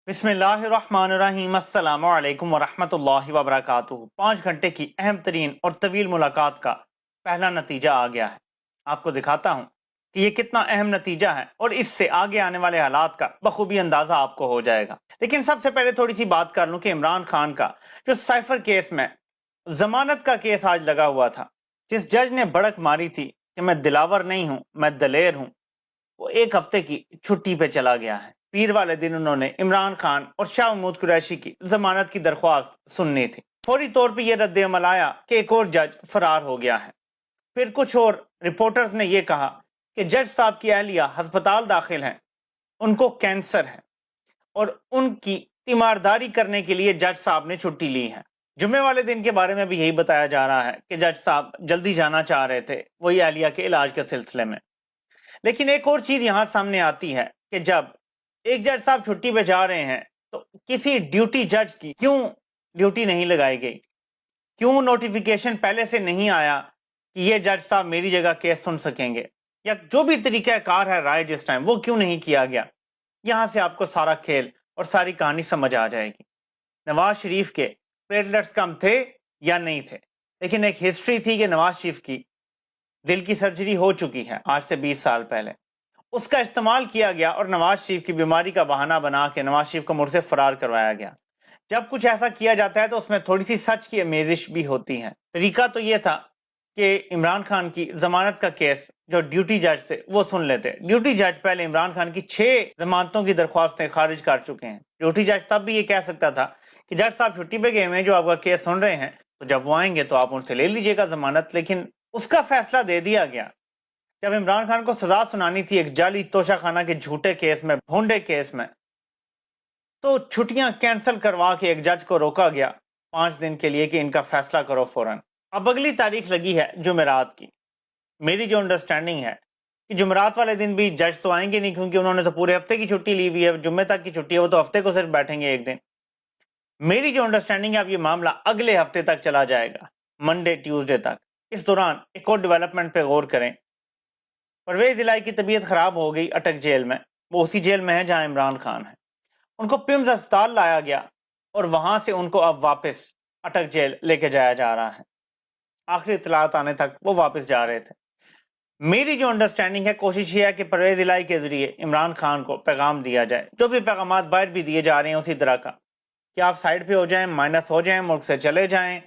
بسم اللہ الرحمن الرحیم، السلام علیکم ورحمۃ اللہ وبرکاتہ۔ 5 گھنٹے کی اہم ترین اور طویل ملاقات کا پہلا نتیجہ آ گیا ہے۔ آپ کو دکھاتا ہوں کہ یہ کتنا اہم نتیجہ ہے اور اس سے آگے آنے والے حالات کا بخوبی اندازہ آپ کو ہو جائے گا۔ لیکن سب سے پہلے تھوڑی سی بات کر لوں کہ عمران خان کا جو سائفر کیس میں ضمانت کا کیس آج لگا ہوا تھا، جس جج نے بڑک ماری تھی کہ میں دلاور نہیں ہوں، میں دلیر ہوں، وہ 1 ہفتے کی چھٹی پہ چلا گیا ہے۔ پیر والے دن انہوں نے عمران خان اور شاہ محمود قریشی کی ضمانت کی درخواست سننی تھی۔ فوری طور پہ یہ رد عمل آیا کہ ایک اور جج فرار ہو گیا ہے۔ پھر کچھ اور رپورٹرز نے یہ کہا کہ جج صاحب کی اہلیہ ہسپتال داخل ہیں، ان کو کینسر ہے اور ان کی تیمارداری کرنے کے لیے جج صاحب نے چھٹی لی ہے۔ جمعے والے دن کے بارے میں بھی یہی بتایا جا رہا ہے کہ جج صاحب جلدی جانا چاہ رہے تھے وہی اہلیہ کے علاج کے سلسلے میں۔ لیکن ایک اور چیز یہاں سامنے آتی ہے کہ جب ایک جج صاحب چھٹی پہ جا رہے ہیں تو کسی ڈیوٹی جج کی کیوں ڈیوٹی نہیں لگائی گئی؟ کیوں نوٹیفیکیشن پہلے سے نہیں آیا کہ یہ جج صاحب میری جگہ کیس سن سکیں گے؟ یا جو بھی طریقہ کار ہے رائے جس ٹائم، وہ کیوں نہیں کیا گیا؟ یہاں سے آپ کو سارا کھیل اور ساری کہانی سمجھ آ جائے گی۔ نواز شریف کے پلیٹلیٹس کم تھے یا نہیں تھے، لیکن ایک ہسٹری تھی کہ نواز شریف کی دل کی سرجری ہو چکی ہے آج سے 20 سال پہلے۔ اس کا استعمال کیا گیا اور نواز شریف کی بیماری کا بہانہ بنا کے نواز شریف کو ملک سے فرار کروایا گیا۔ جب کچھ ایسا کیا جاتا ہے تو اس میں تھوڑی سی سچ کی آمیزش بھی ہوتی ہے۔ طریقہ تو یہ تھا کہ عمران خان کی ضمانت کا کیس جو ڈیوٹی جج سے وہ سن لیتے۔ ڈیوٹی جج پہلے عمران خان کی 6 ضمانتوں کی درخواستیں خارج کر چکے ہیں۔ ڈیوٹی جج تب بھی یہ کہہ سکتا تھا کہ جج صاحب چھٹی پہ گئے ہوئے ہیں جو آپ کا کیس سن رہے ہیں، تو جب وہ آئیں گے تو آپ ان سے لے لیجئے گا ضمانت۔ لیکن اس کا فیصلہ دے دیا گیا جب عمران خان کو سزا سنانی تھی ایک جعلی توشہ خانہ کے جھوٹے کیس میں، بھونڈے کیس میں، تو چھٹیاں کینسل کروا کے ایک جج کو روکا گیا 5 دن کے لیے کہ ان کا فیصلہ کرو فوراً۔ اب اگلی تاریخ لگی ہے جمعرات کی۔ میری جو انڈرسٹینڈنگ ہے کہ جمعرات والے دن بھی جج تو آئیں گے نہیں، کیونکہ انہوں نے تو پورے ہفتے کی چھٹی لی ہوئی ہے، جمعے تک کی چھٹی ہے، وہ تو ہفتے کو صرف بیٹھیں گے ایک دن۔ میری جو انڈرسٹینڈنگ ہے اب یہ معاملہ اگلے ہفتے تک چلا جائے گا، منڈے ٹیوزڈے تک۔ اس دوران ایک اور ڈیولپمنٹ پہ غور کریں۔ پرویز الہی کی طبیعت خراب ہو گئی اٹک جیل میں، وہ اسی جیل میں ہے جہاں عمران خان ہے۔ ان کو پیمز اسپتال لایا گیا اور وہاں سے ان کو اب واپس اٹک جیل لے کے جایا جا رہا ہے۔ آخری اطلاعات آنے تک وہ واپس جا رہے تھے۔ میری جو انڈرسٹینڈنگ ہے، کوشش یہ ہے کہ پرویز الہی کے ذریعے عمران خان کو پیغام دیا جائے، جو بھی پیغامات باہر بھی دیے جا رہے ہیں اسی طرح کا، کہ آپ سائڈ پہ ہو جائیں، مائنس ہو جائیں، ملک سے چلے جائیں،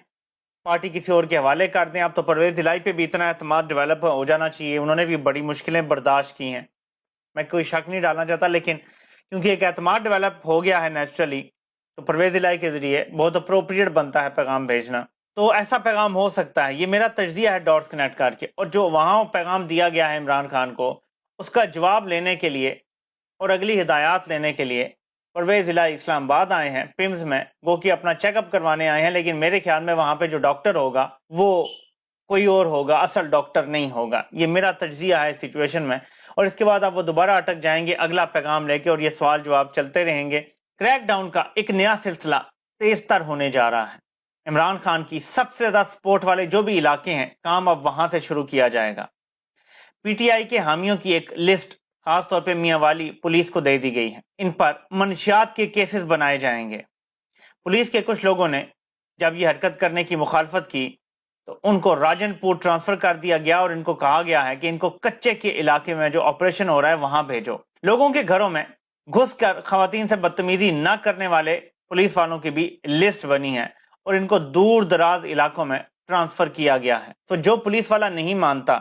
پارٹی کسی اور کے حوالے کر دیں۔ اب تو پرویز الہی پہ بھی اتنا اعتماد ڈیولپ ہو جانا چاہیے، انہوں نے بھی بڑی مشکلیں برداشت کی ہیں، میں کوئی شک نہیں ڈالنا چاہتا، لیکن کیونکہ ایک اعتماد ڈیولپ ہو گیا ہے نیچرلی، تو پرویز الہی کے ذریعے بہت اپروپریٹ بنتا ہے پیغام بھیجنا۔ تو ایسا پیغام ہو سکتا ہے، یہ میرا تجزیہ ہے ڈاٹس کنیکٹ کر کے۔ اور جو وہاں پیغام دیا گیا ہے عمران خان کو، اس کا جواب لینے کے لیے اور اگلی ہدایات لینے کے لیے پرویز الہی اسلام آباد آئے ہیں، پیمز میں، گو کہ اپنا چیک اپ کروانے آئے ہیں، لیکن میرے خیال میں وہاں پہ جو ڈاکٹر ہوگا وہ کوئی اور ہوگا، اصل ڈاکٹر نہیں ہوگا۔ یہ میرا تجزیہ ہے اس سچویشن میں۔ اور اس کے بعد اب وہ دوبارہ اٹک جائیں گے اگلا پیغام لے کے، اور یہ سوال جواب چلتے رہیں گے۔ کریک ڈاؤن کا ایک نیا سلسلہ تیز تر ہونے جا رہا ہے۔ عمران خان کی سب سے زیادہ سپورٹ والے جو بھی علاقے ہیں، کام اب وہاں سے شروع کیا جائے گا۔ پی ٹی آئی کے حامیوں کی ایک لسٹ خاص طور پہ میاں والی پولیس کو دے دی گئی ہے، ان پر منشیات کے کیسز بنائے جائیں گے۔ پولیس کے کچھ لوگوں نے جب یہ حرکت کرنے کی مخالفت کی تو ان کو راجن پور ٹرانسفر کر دیا گیا اور ان کو کہا گیا ہے کہ ان کو کچے کے علاقے میں جو آپریشن ہو رہا ہے وہاں بھیجو۔ لوگوں کے گھروں میں گھس کر خواتین سے بدتمیزی نہ کرنے والے پولیس والوں کی بھی لسٹ بنی ہے اور ان کو دور دراز علاقوں میں ٹرانسفر کیا گیا ہے۔ تو جو پولیس والا نہیں مانتا،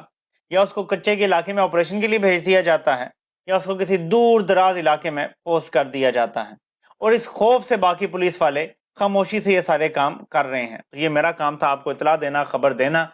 یا اس کو کچے کے علاقے میں آپریشن کے لیے بھیج دیا جاتا ہے، یا اس کو کسی دور دراز علاقے میں پوسٹ کر دیا جاتا ہے، اور اس خوف سے باقی پولیس والے خاموشی سے یہ سارے کام کر رہے ہیں۔ تو یہ میرا کام تھا آپ کو اطلاع دینا، خبر دینا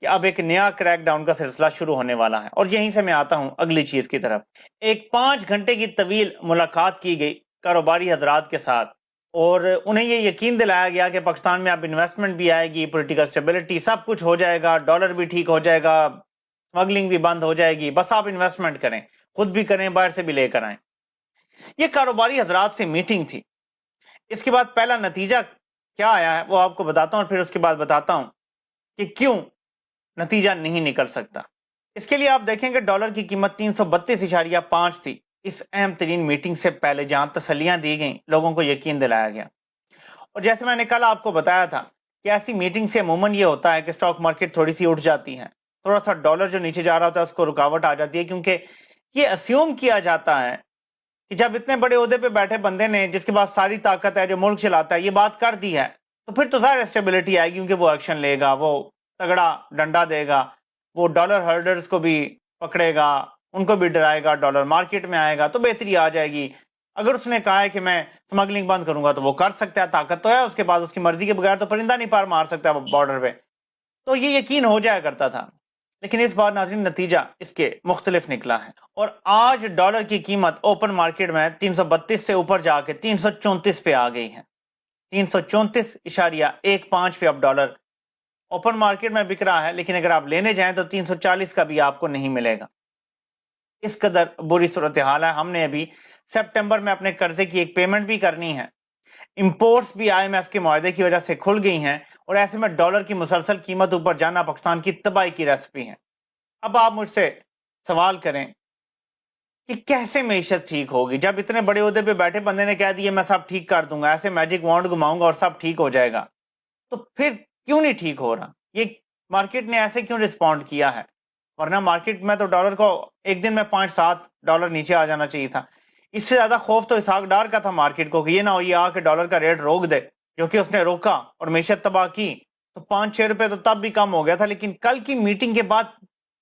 کہ اب ایک نیا کریک ڈاؤن کا سلسلہ شروع ہونے والا ہے۔ اور یہیں سے میں آتا ہوں اگلی چیز کی طرف۔ ایک 5 گھنٹے کی طویل ملاقات کی گئی کاروباری حضرات کے ساتھ، اور انہیں یہ یقین دلایا گیا کہ پاکستان میں اب انویسٹمنٹ بھی آئے گی، پولیٹیکل سٹیبلٹی، سب کچھ ہو جائے گا، ڈالر بھی ٹھیک ہو جائے گا، اسمگلنگ بھی بند ہو جائے گی، بس آپ انویسٹمنٹ کریں، خود بھی کریں، باہر سے بھی لے کر آئیں۔ یہ کاروباری حضرات سے میٹنگ تھی۔ اس کے بعد پہلا نتیجہ کیا آیا ہے وہ آپ کو بتاتا ہوں، اور پھر اس کے بعد بتاتا ہوں کہ کیوں نتیجہ نہیں نکل سکتا۔ اس کے لیے آپ دیکھیں کہ ڈالر کی قیمت 332.5 تھی اس اہم ترین میٹنگ سے پہلے جہاں تسلیاں دی گئیں لوگوں کو یقین دلایا گیا. اور جیسے میں نے کل آپ کو بتایا تھا کہ ایسی میٹنگ سے عموماً یہ ہوتا ہے کہ اسٹاک مارکیٹ تھوڑی سی اٹھ جاتی ہے, تھوڑا سا ڈالر جو نیچے جا رہا ہوتا ہے اس کو رکاوٹ آ جاتی ہے, کیونکہ یہ اسیوم کیا جاتا ہے کہ جب اتنے بڑے عہدے پہ بیٹھے بندے نے جس کے پاس ساری طاقت ہے, جو ملک چلاتا ہے, یہ بات کر دی ہے تو پھر تو ظاہر اسٹیبلٹی آئے گی, کیونکہ وہ ایکشن لے گا, وہ تگڑا ڈنڈا دے گا, وہ ڈالر ہولڈرز کو بھی پکڑے گا, ان کو بھی ڈرائے گا, ڈالر مارکیٹ میں آئے گا تو بہتری آ جائے گی. اگر اس نے کہا ہے کہ میں سمگلنگ بند کروں گا تو وہ کر سکتا ہے, طاقت تو ہے اس کے بعد, اس کی مرضی کے بغیر تو پرندہ نہیں پار مار سکتا بارڈر پہ. تو یہ یقین ہو جایا کرتا تھا, لیکن اس بار ناظرین نتیجہ اس کے مختلف نکلا ہے, اور آج ڈالر کی قیمت اوپن مارکیٹ میں 332 سے اوپر جا کے 334 پہ آ گئی ہے. 334.15 پہ اب ڈالر اوپن مارکیٹ میں بک رہا ہے, لیکن اگر آپ لینے جائیں تو 340 کا بھی آپ کو نہیں ملے گا. اس قدر بری صورتحال ہے. ہم نے ابھی سپٹمبر میں اپنے قرضے کی ایک پیمنٹ بھی کرنی ہے, امپورٹس بھی آئی ایم ایف کے معاہدے کی وجہ سے کھل گئی ہیں, اور ایسے میں ڈالر کی مسلسل قیمت اوپر جانا پاکستان کی تباہی کی ریسپی ہے. اب آپ مجھ سے سوال کریں کہ کیسے معیشت ٹھیک ہوگی جب اتنے بڑے عہدے پہ بیٹھے بندے نے کہہ دیا میں سب ٹھیک کر دوں گا, ایسے میجک وانڈ گھماؤں گا اور سب ٹھیک ہو جائے گا. تو پھر کیوں نہیں ٹھیک ہو رہا؟ یہ مارکیٹ نے ایسے کیوں رسپونڈ کیا ہے؟ ورنہ مارکیٹ میں تو ڈالر کو ایک دن میں $0.7 نیچے آ جانا چاہیے تھا. اس سے زیادہ خوف تو اسحاق ڈار کا تھا مارکیٹ کو کہ یہ نہ ہو یہ آ کے ڈالر کا ریٹ روک دے, جو کہ اس نے روکا اور معیشت تباہ کی. تو 5-6 روپے تو تب بھی کم ہو گیا تھا, لیکن کل کی میٹنگ کے بعد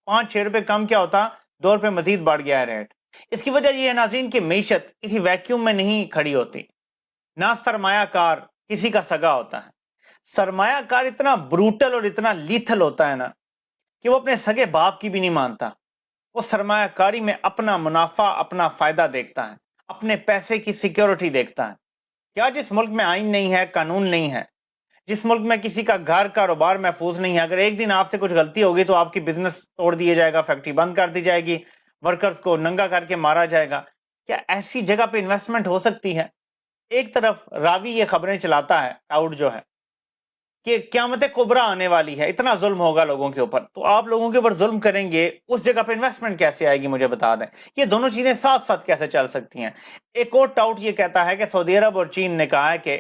5-6 روپے کم کیا ہوتا, 2 روپے مزید بڑھ گیا ہے ریٹ. اس کی وجہ یہ ہے ناظرین کہ معیشت کسی ویکیوم میں نہیں کھڑی ہوتی, نہ سرمایہ کار کسی کا سگا ہوتا ہے. سرمایہ کار اتنا بروٹل اور اتنا لیتھل ہوتا ہے نا کہ وہ اپنے سگے باپ کی بھی نہیں مانتا. وہ سرمایہ کاری میں اپنا منافع, اپنا فائدہ دیکھتا ہے, اپنے پیسے کی سیکیورٹی دیکھتا ہے. کیا جس ملک میں آئین نہیں ہے, قانون نہیں ہے, جس ملک میں کسی کا گھر کاروبار محفوظ نہیں ہے, اگر ایک دن آپ سے کچھ غلطی ہوگی تو آپ کی بزنس توڑ دیے جائے گا, فیکٹری بند کر دی جائے گی, ورکرز کو ننگا کر کے مارا جائے گا, کیا ایسی جگہ پہ انویسٹمنٹ ہو سکتی ہے؟ ایک طرف راوی یہ خبریں چلاتا ہے, ٹاؤٹ جو ہے, کہ قیامت کبریٰ آنے والی ہے, اتنا ظلم ہوگا لوگوں کے اوپر, تو آپ لوگوں کے اوپر ظلم کریں گے, اس جگہ پہ انویسٹمنٹ کیسے آئے گی؟ مجھے بتا دیں, یہ دونوں چیزیں ساتھ ساتھ کیسے چل سکتی ہیں؟ ایک اور ٹاؤٹ یہ کہتا ہے کہ سعودی عرب اور چین نے کہا ہے کہ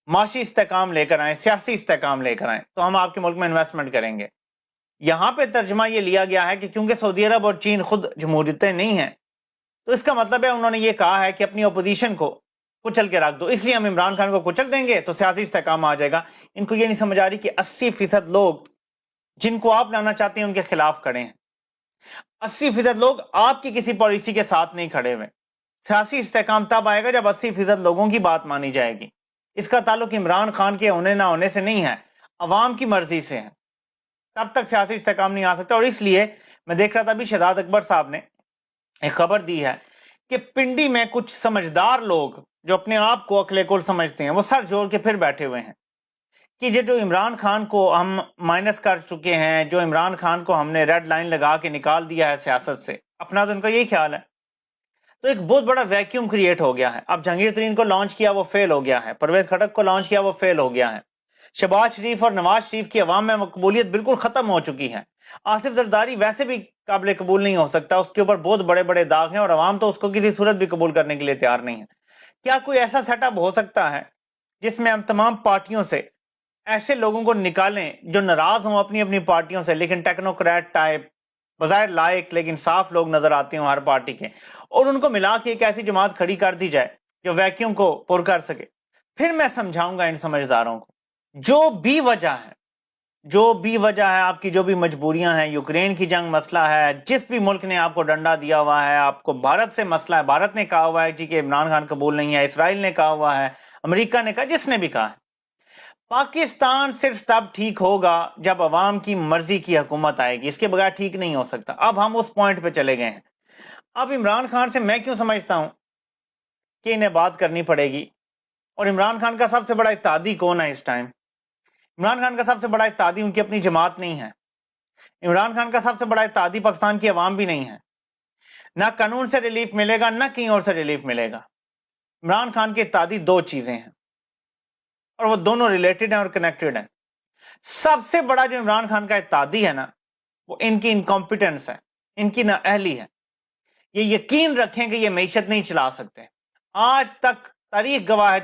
معاشی استحکام لے کر آئیں, سیاسی استحکام لے کر آئیں تو ہم آپ کے ملک میں انویسٹمنٹ کریں گے. یہاں پہ ترجمہ یہ لیا گیا ہے کہ کیونکہ سعودی عرب اور چین خود جمہوریتیں نہیں ہیں, تو اس کا مطلب ہے انہوں نے یہ کہا ہے کہ اپنی اپوزیشن کو کچل کے رکھ دو, اس لیے ہم عمران خان کو کچل دیں گے تو سیاسی استحکام آ جائے گا. ان کو یہ نہیں سمجھ آ رہی کہ 80% لوگ جن کو آپ لانا چاہتے ہیں ان کے خلاف کھڑے ہیں, 80% لوگ آپ کی کسی پالیسی کے ساتھ نہیں کھڑے ہوئے. سیاسی استحکام تب آئے گا جب 80% لوگوں کی بات مانی جائے گی. اس کا تعلق عمران خان کے ہونے نہ ہونے سے نہیں ہے, عوام کی مرضی سے ہے. تب تک سیاسی استحکام نہیں آ سکتا. اور اس لیے میں دیکھ رہا تھا ابھی شہزاد اکبر صاحب نے ایک خبر دی ہے کہ پنڈی میں کچھ سمجھدار لوگ جو اپنے آپ کو عقل کل سمجھتے ہیں, وہ سر جوڑ کے پھر بیٹھے ہوئے ہیں کہ یہ جو عمران خان کو ہم مائنس کر چکے ہیں, جو عمران خان کو ہم نے ریڈ لائن لگا کے نکال دیا ہے سیاست سے, اپنا تو ان کا یہی خیال ہے. تو ایک بہت بڑا ویکیوم کریٹ ہو گیا ہے. اب جہانگیر ترین کو لانچ کیا وہ فیل ہو گیا ہے, پرویز خٹک کو لانچ کیا وہ فیل ہو گیا ہے, شہباز شریف اور نواز شریف کی عوام میں مقبولیت بالکل ختم ہو چکی ہے. آصف زرداری ویسے بھی قابل قبول نہیں ہو سکتا, اس کے اوپر بہت بڑے بڑے داغ ہیں اور عوام تو اس کو کسی صورت بھی قبول کرنے کے لیے تیار نہیں ہے. کیا کوئی ایسا سیٹ اپ ہو سکتا ہے جس میں ہم تمام پارٹیوں سے ایسے لوگوں کو نکالیں جو ناراض ہوں اپنی اپنی پارٹیوں سے, لیکن ٹیکنوکریٹ ٹائپ, بظاہر لائق لیکن صاف لوگ نظر آتے ہوں ہر پارٹی کے, اور ان کو ملا کے ایک ایسی جماعت کھڑی کر دی جائے جو ویکیوم کو پر کر سکے؟ پھر میں سمجھاؤں گا ان سمجھداروں کو جو بھی وجہ ہے, جو بھی وجہ ہے, آپ کی جو بھی مجبوریاں ہیں, یوکرین کی جنگ مسئلہ ہے, جس بھی ملک نے آپ کو ڈنڈا دیا ہوا ہے, آپ کو بھارت سے مسئلہ ہے, بھارت نے کہا ہوا ہے جی کہ عمران خان قبول نہیں ہے, اسرائیل نے کہا ہوا ہے, امریکہ نے کہا, جس نے بھی کہا ہے, پاکستان صرف تب ٹھیک ہوگا جب عوام کی مرضی کی حکومت آئے گی, اس کے بغیر ٹھیک نہیں ہو سکتا. اب ہم اس پوائنٹ پہ چلے گئے ہیں. اب عمران خان سے میں کیوں سمجھتا ہوں کہ انہیں بات کرنی پڑے گی, اور عمران خان کا سب سے بڑا اتحادی کون ہے اس ٹائم؟ عمران خان کا سب سے بڑا اتحادی ان کی اپنی جماعت نہیں ہے. عمران خان کا سب سے بڑا اتحادی پاکستان کی عوام بھی نہیں ہے. نہ قانون سے ریلیف ملے گا, نہ کہیں اور سے ریلیف ملے گا. عمران خان کے اتحادی دو چیزیں ہیں اور وہ دونوں ریلیٹڈ ہیں اور کنیکٹڈ ہیں. سب سے بڑا جو عمران خان کا اتحادی ہے نا, وہ ان کی انکمپیٹنس ہے, ان کی نااہلی ہے. یہ یقین رکھیں کہ یہ معیشت نہیں چلا سکتے. آج تک تاریخ گواہ ہے